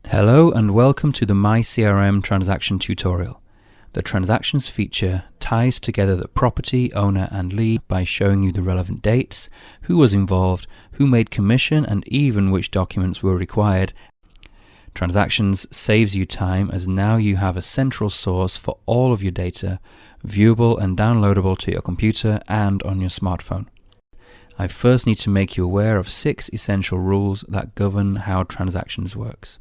Hello and welcome to the myCRM transaction tutorial. The transactions feature ties together the property, owner and lead by showing you the relevant dates, who was involved, who made commission and even which documents were required. Transactions saves you time as now you have a central source for all of your data, viewable and downloadable to your computer and on your smartphone. I first need to make you aware of 6 essential rules that govern how transactions works.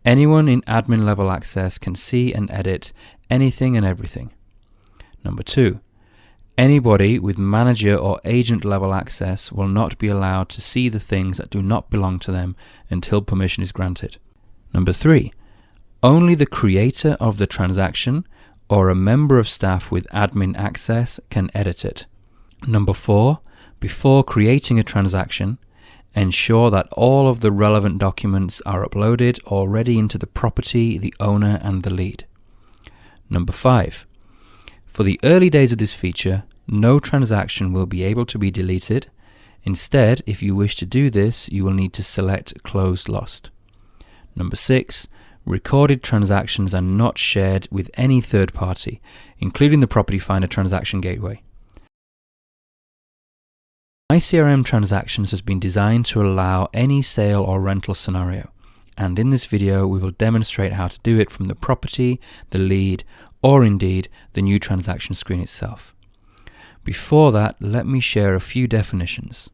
Anyone in admin level access can see and edit anything and everything. Number 2, anybody with manager or agent level access will not be allowed to see the things that do not belong to them until permission is granted. Number 3, only the creator of the transaction or a member of staff with admin access can edit it. Number 4, before creating a transaction, ensure that all of the relevant documents are uploaded already into the property, the owner and the lead. Number 5, for the early days of this feature, no transaction will be able to be deleted. Instead, if you wish to do this, you will need to select Closed Lost. Number 6, recorded transactions are not shared with any third party, including the Property Finder Transaction Gateway. myCRM Transactions has been designed to allow any sale or rental scenario, and in this video we will demonstrate how to do it from the property, the lead, or indeed the new transaction screen itself. Before that, let me share a few definitions.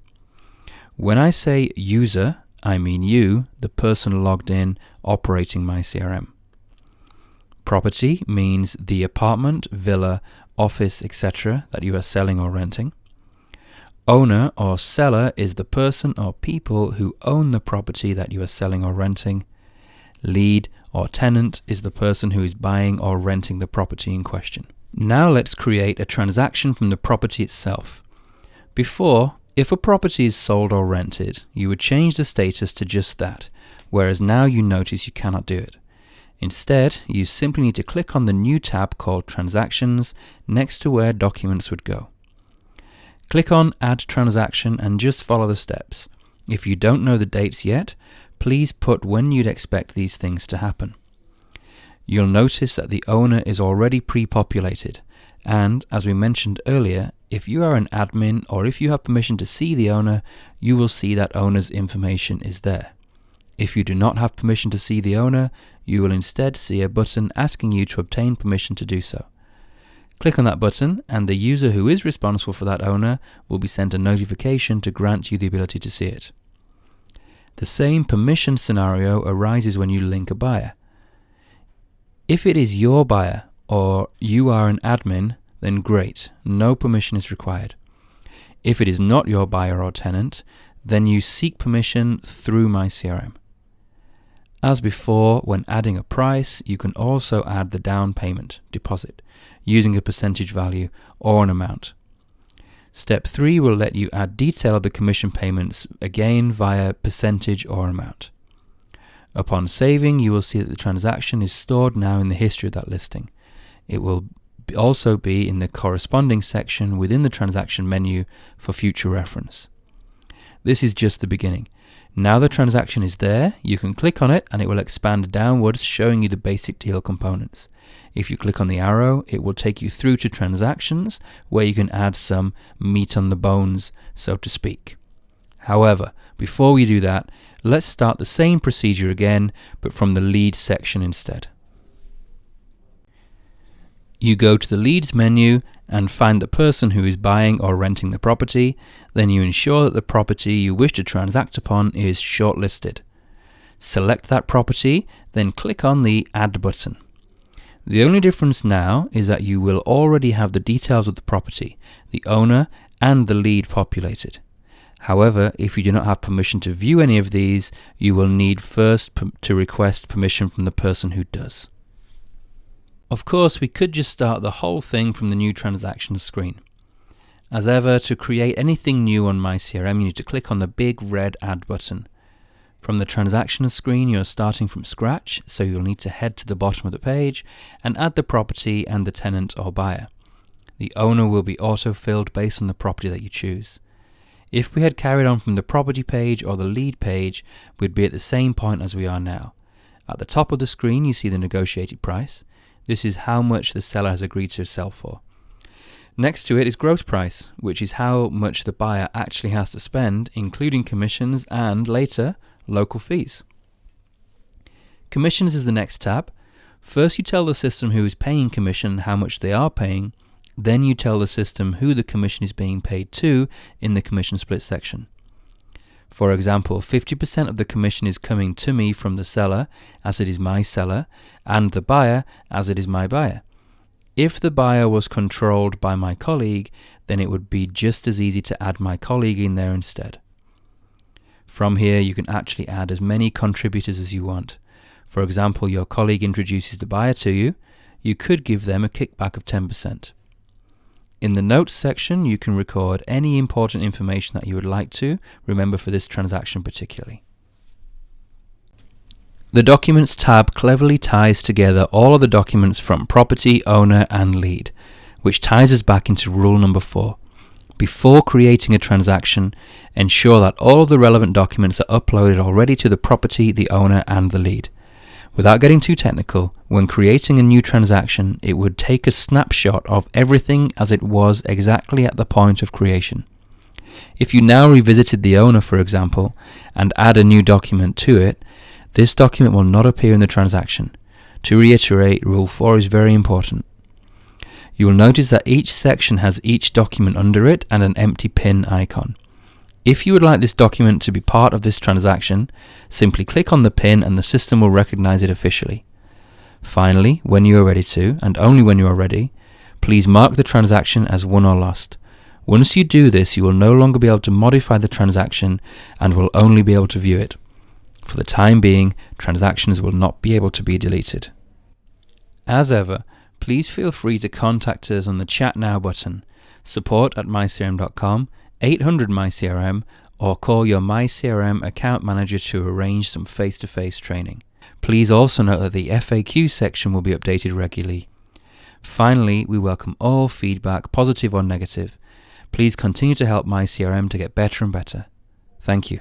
When I say user, I mean you, the person logged in operating myCRM. Property means the apartment, villa, office, etc. that you are selling or renting. Owner or seller is the person or people who own the property that you are selling or renting. Lead or tenant is the person who is buying or renting the property in question. Now let's create a transaction from the property itself. Before, if a property is sold or rented, you would change the status to just that, whereas now you notice you cannot do it. Instead, you simply need to click on the new tab called Transactions next to where documents would go. Click on Add Transaction and just follow the steps. If you don't know the dates yet, please put when you'd expect these things to happen. You'll notice that the owner is already pre-populated, and as we mentioned earlier, if you are an admin or if you have permission to see the owner, you will see that owner's information is there. If you do not have permission to see the owner, you will instead see a button asking you to obtain permission to do so. Click on that button and the user who is responsible for that owner will be sent a notification to grant you the ability to see it. The same permission scenario arises when you link a buyer. If it is your buyer or you are an admin, then great, no permission is required. If it is not your buyer or tenant, then you seek permission through myCRM. As before, when adding a price, you can also add the down payment, deposit, using a percentage value or an amount. Step 3 will let you add detail of the commission payments, again via percentage or amount. Upon saving, you will see that the transaction is stored now in the history of that listing. It will also be in the corresponding section within the transaction menu for future reference. This is just the beginning. Now the transaction is there, you can click on it and it will expand downwards, showing you the basic deal components. If you click on the arrow, it will take you through to transactions, where you can add some meat on the bones, so to speak. However, before we do that, let's start the same procedure again, but from the leads section instead. You go to the leads menu and find the person who is buying or renting the property, then you ensure that the property you wish to transact upon is shortlisted. Select that property, then click on the Add button. The only difference now is that you will already have the details of the property, the owner and the lead populated. However, if you do not have permission to view any of these, you will need first to request permission from the person who does. Of course, we could just start the whole thing from the new transactions screen. As ever, to create anything new on myCRM, you need to click on the big red Add button. From the transactions screen, you're starting from scratch, so you'll need to head to the bottom of the page and add the property and the tenant or buyer. The owner will be auto-filled based on the property that you choose. If we had carried on from the property page or the lead page, we'd be at the same point as we are now. At the top of the screen, you see the negotiated price. This is how much the seller has agreed to sell for. Next to it is gross price, which is how much the buyer actually has to spend, including commissions and, later, local fees. Commissions is the next tab. First you tell the system who is paying commission how much they are paying, then you tell the system who the commission is being paid to in the commission split section. For example, 50% of the commission is coming to me from the seller, as it is my seller, and the buyer, as it is my buyer. If the buyer was controlled by my colleague, then it would be just as easy to add my colleague in there instead. From here, you can actually add as many contributors as you want. For example, your colleague introduces the buyer to you. You could give them a kickback of 10%. In the notes section, you can record any important information that you would like to remember for this transaction particularly. The Documents tab cleverly ties together all of the documents from property, owner, and lead, which ties us back into rule number 4. Before creating a transaction, ensure that all of the relevant documents are uploaded already to the property, the owner, and the lead. Without getting too technical, when creating a new transaction, it would take a snapshot of everything as it was exactly at the point of creation. If you now revisited the owner, for example, and add a new document to it, this document will not appear in the transaction. To reiterate, Rule 4 is very important. You will notice that each section has each document under it and an empty pin icon. If you would like this document to be part of this transaction, simply click on the pin and the system will recognize it officially. Finally, when you are ready to, and only when you are ready, please mark the transaction as won or lost. Once you do this, you will no longer be able to modify the transaction and will only be able to view it. For the time being, transactions will not be able to be deleted. As ever, please feel free to contact us on the Chat Now button, support@mycrm.com, 800 myCRM, or call your myCRM account manager to arrange some face-to-face training. Please also note that the FAQ section will be updated regularly. Finally, we welcome all feedback, positive or negative. Please continue to help myCRM to get better and better. Thank you.